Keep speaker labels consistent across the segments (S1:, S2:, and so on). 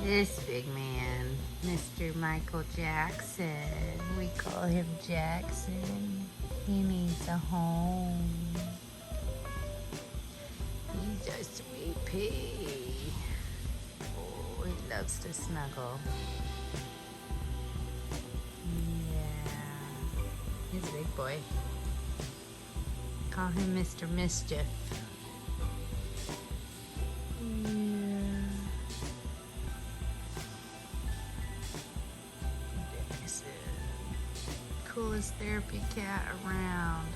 S1: This big man, Mr. Michael Jackson. We call him Jackson. He needs a home. He's a sweet pea. Oh, he loves to snuggle. Yeah. He's a big boy. Call him Mr. Mischief. Coolest therapy cat around.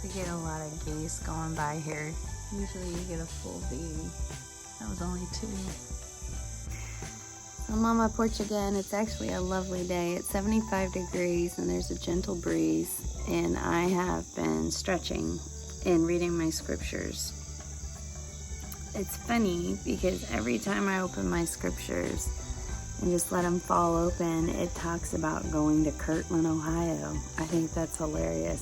S1: We get a lot of geese going by here. Usually you get a full baby. That was only 2. I'm on my porch again. It's actually a lovely day. It's 75 degrees and there's a gentle breeze. And I have been stretching and reading my scriptures. It's funny because every time I open my scriptures and just let them fall open, it talks about going to Kirtland, Ohio. I think that's hilarious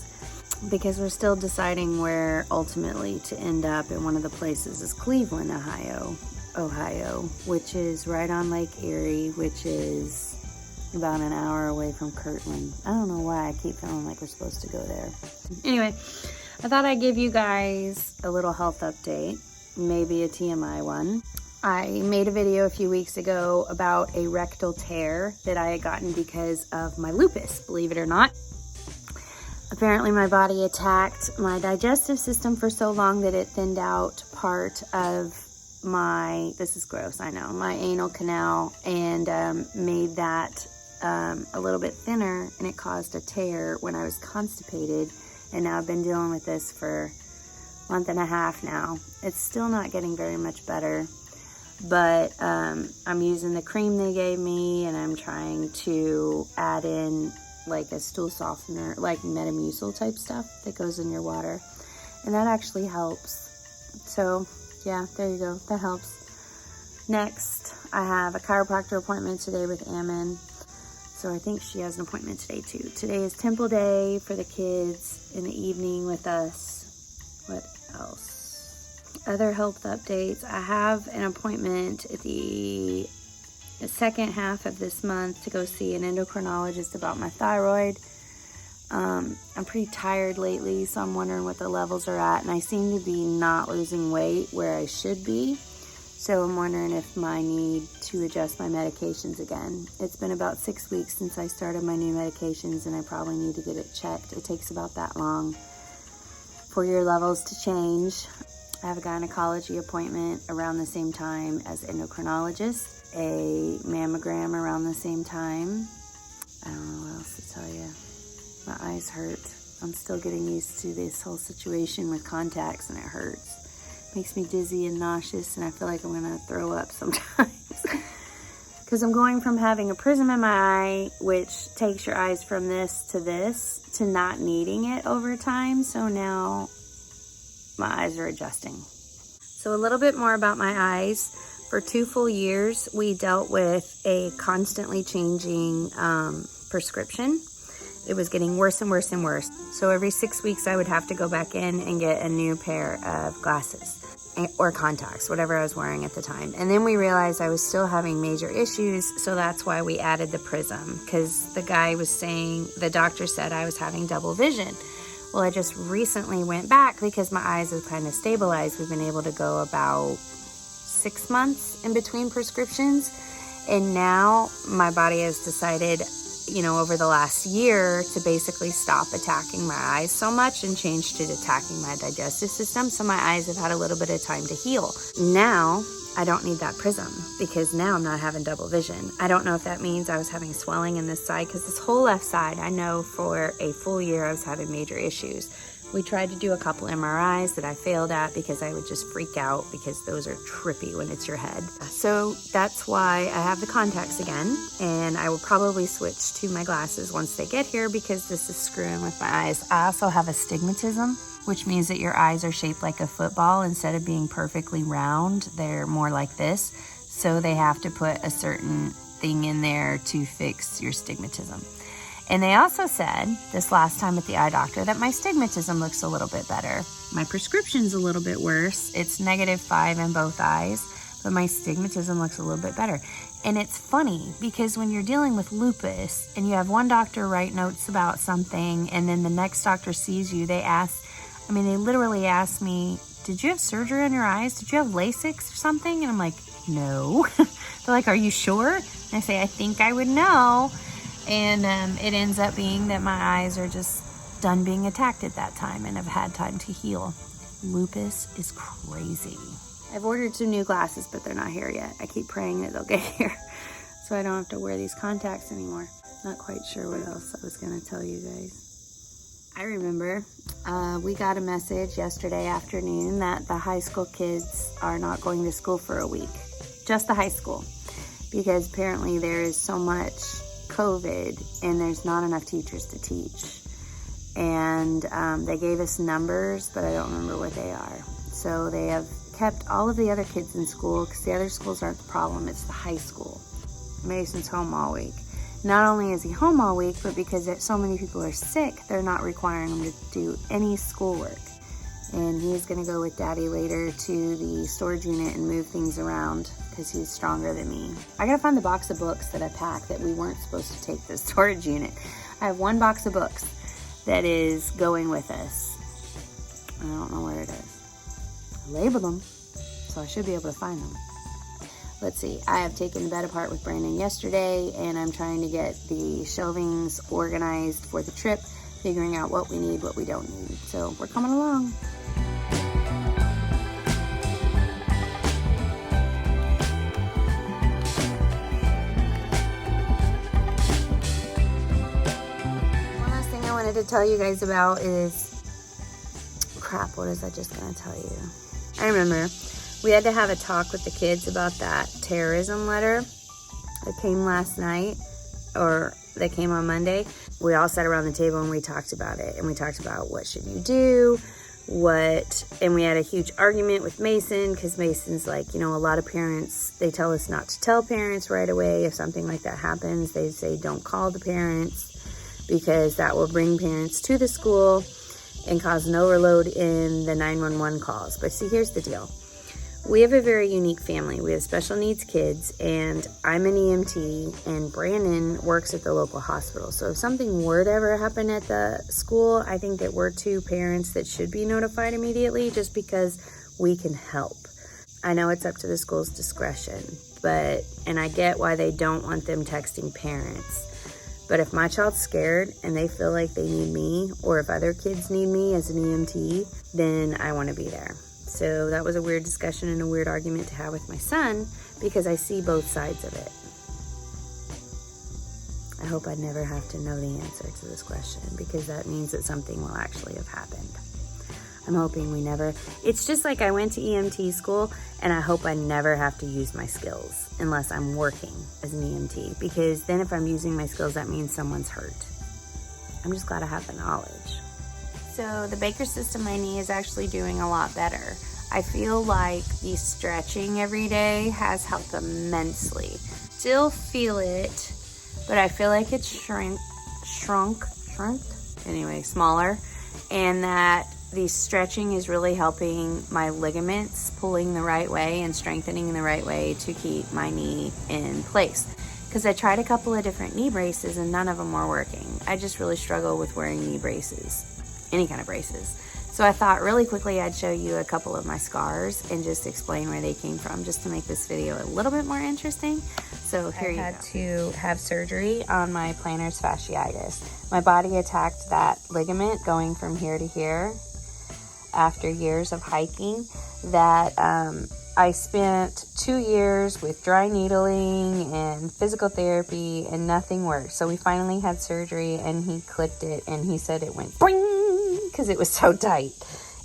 S1: because we're still deciding where ultimately to end up, and one of the places is Cleveland, Ohio, which is right on Lake Erie, which is about an hour away from Kirtland. I don't know why I keep feeling like we're supposed to go there. Anyway, I thought I'd give you guys a little health update, maybe a TMI one. I made a video a few weeks ago about a rectal tear that I had gotten because of my lupus, believe it or not. Apparently my body attacked my digestive system for so long that it thinned out part of my, this is gross, I know, my anal canal, and made that a little bit thinner, and it caused a tear when I was constipated. And now I've been dealing with this for a month and a half now. It's still not getting very much better. But I'm using the cream they gave me, and I'm trying to add in like a stool softener, like Metamucil type stuff that goes in your water. And that actually helps. So yeah, there you go. That helps. Next, I have a chiropractor appointment today with Ammon. So I think she has an appointment today too. Today is Temple Day for the kids in the evening with us. What else? Other health updates. I have an appointment at the second half of this month to go see an endocrinologist about my thyroid. I'm pretty tired lately, so I'm wondering what the levels are at, and I seem to be not losing weight where I should be. So I'm wondering if I need to adjust my medications again. It's been about 6 weeks since I started my new medications, and I probably need to get it checked. It takes about that long for your levels to change. I have a gynecology appointment around the same time as endocrinologist, a mammogram around the same time. I don't know what else to tell you. My eyes hurt. I'm still getting used to this whole situation with contacts, and it hurts. It makes me dizzy and nauseous, and I feel like I'm gonna throw up sometimes. Because I'm going from having a prism in my eye, which takes your eyes from this, to not needing it over time. So now my eyes are adjusting. So a little bit more about my eyes. For 2 full years, we dealt with a constantly changing prescription. It was getting worse and worse and worse. So every 6 weeks, I would have to go back in and get a new pair of glasses or contacts, whatever I was wearing at the time. And then we realized I was still having major issues, so that's why we added the prism, because the guy was saying, the doctor said I was having double vision. Well, I just recently went back because my eyes have kind of stabilized. We've been able to go about 6 months in between prescriptions. And now my body has decided, you know, over the last year to basically stop attacking my eyes so much and change to attacking my digestive system. So my eyes have had a little bit of time to heal. Now I don't need that prism because now I'm not having double vision. I don't know if that means I was having swelling in this side, because this whole left side, I know for a full year I was having major issues. We tried to do a couple MRIs that I failed at because I would just freak out, because those are trippy when it's your head. So that's why I have the contacts again, and I will probably switch to my glasses once they get here because this is screwing with my eyes. I also have astigmatism, which means that your eyes are shaped like a football. Instead of being perfectly round, they're more like this. So they have to put a certain thing in there to fix your astigmatism. And they also said this last time at the eye doctor that my astigmatism looks a little bit better. My prescription's a little bit worse. It's -5 in both eyes, but my stigmatism looks a little bit better. And it's funny because when you're dealing with lupus and you have one doctor write notes about something and then the next doctor sees you, they literally ask me, did you have surgery on your eyes? Did you have LASIK or something? And I'm like, no. They're like, are you sure? And I say, I think I would know. And it ends up being that my eyes are just done being attacked at that time and have had time to heal. Lupus is crazy. I've ordered some new glasses, but they're not here yet. I keep praying that they'll get here so I don't have to wear these contacts anymore. Not quite sure what else I was going to tell you guys. I remember we got a message yesterday afternoon that the high school kids are not going to school for a week. Just the high school. Because apparently there is so much COVID and there's not enough teachers to teach. And they gave us numbers, but I don't remember what they are. So they have kept all of the other kids in school because the other schools aren't the problem, it's the high school. Mason's home all week. Not only is he home all week, but because so many people are sick, they're not requiring him to do any schoolwork. And he's going to go with Daddy later to the storage unit and move things around because he's stronger than me. I got to find the box of books that I packed that we weren't supposed to take to the storage unit. I have one box of books that is going with us. I don't know where it is. I labeled them, so I should be able to find them. Let's see, I have taken the bed apart with Brandon yesterday, and I'm trying to get the shelvings organized for the trip, figuring out what we need, what we don't need. So we're coming along. One last thing I wanted to tell you guys about is, crap, what was I just going to tell you? I remember we had to have a talk with the kids about that terrorism letter that came last night, or that came on Monday. We all sat around the table and we talked about it. And we talked about what should you do, and we had a huge argument with Mason because Mason's like, a lot of parents, they tell us not to tell parents right away. If something like that happens, they say don't call the parents because that will bring parents to the school and cause an overload in the 911 calls. But see, here's the deal. We have a very unique family. We have special needs kids, and I'm an EMT, and Brandon works at the local hospital. So if something were to ever happen at the school, I think that we're two parents that should be notified immediately just because we can help. I know it's up to the school's discretion, and I get why they don't want them texting parents. But if my child's scared and they feel like they need me, or if other kids need me as an EMT, then I want to be there. So that was a weird discussion and a weird argument to have with my son because I see both sides of it. I hope I never have to know the answer to this question because that means that something will actually have happened. I'm hoping we never. It's just like I went to EMT school and I hope I never have to use my skills unless I'm working as an EMT, because then if I'm using my skills, that means someone's hurt. I'm just glad I have the knowledge. So the Baker system, my knee is actually doing a lot better. I feel like the stretching every day has helped immensely. Still feel it, but I feel like it's shrunk, smaller, and that the stretching is really helping my ligaments pulling the right way and strengthening the right way to keep my knee in place. Because I tried a couple of different knee braces and none of them were working. I just really struggle with wearing knee braces, any kind of braces. So I thought really quickly I'd show you a couple of my scars and just explain where they came from, just to make this video a little bit more interesting. So here you go. I had to have surgery on my plantar fasciitis. My body attacked that ligament going from here to here after years of hiking that I spent 2 years with dry needling and physical therapy and nothing worked. So we finally had surgery and he clipped it and he said it went boing because it was so tight.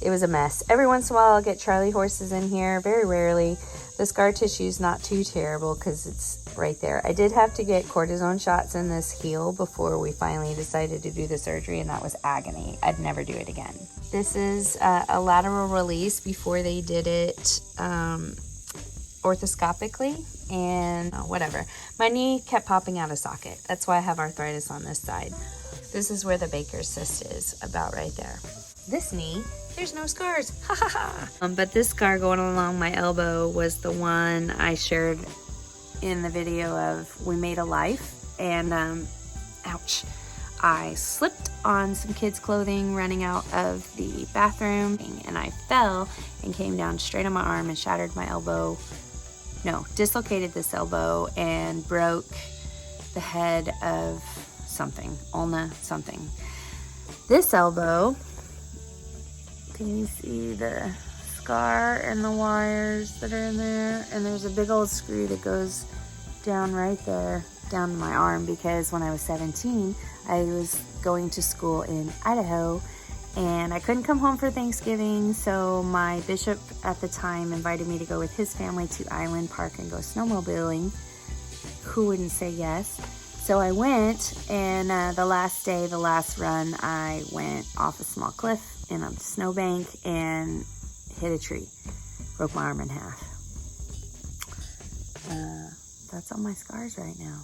S1: It was a mess. Every once in a while I'll get Charlie horses in here, very rarely. The scar tissue is not too terrible because it's right there. I did have to get cortisone shots in this heel before we finally decided to do the surgery, and that was agony. I'd never do it again. This is a lateral release before they did it orthoscopically, and whatever. My knee kept popping out of socket. That's why I have arthritis on this side. This is where the Baker's cyst is, about right there.
S2: This knee, there's no scars. Ha ha ha.
S1: But this scar going along my elbow was the one I shared in the video of We Made a Life. And ouch, I slipped on some kids' clothing running out of the bathroom, and I fell and came down straight on my arm and shattered my elbow. No, dislocated this elbow and broke the head of something, ulna something. This elbow, can you see the scar and the wires that are in there? And there's a big old screw that goes down right there, down to my arm, because when I was 17, I was going to school in Idaho and I couldn't come home for Thanksgiving, so my bishop at the time invited me to go with his family to Island Park and go snowmobiling. Who wouldn't say yes? So I went, and the last day, the last run, I went off a small cliff in a snowbank and hit a tree. Broke my arm in half. That's all my scars right now.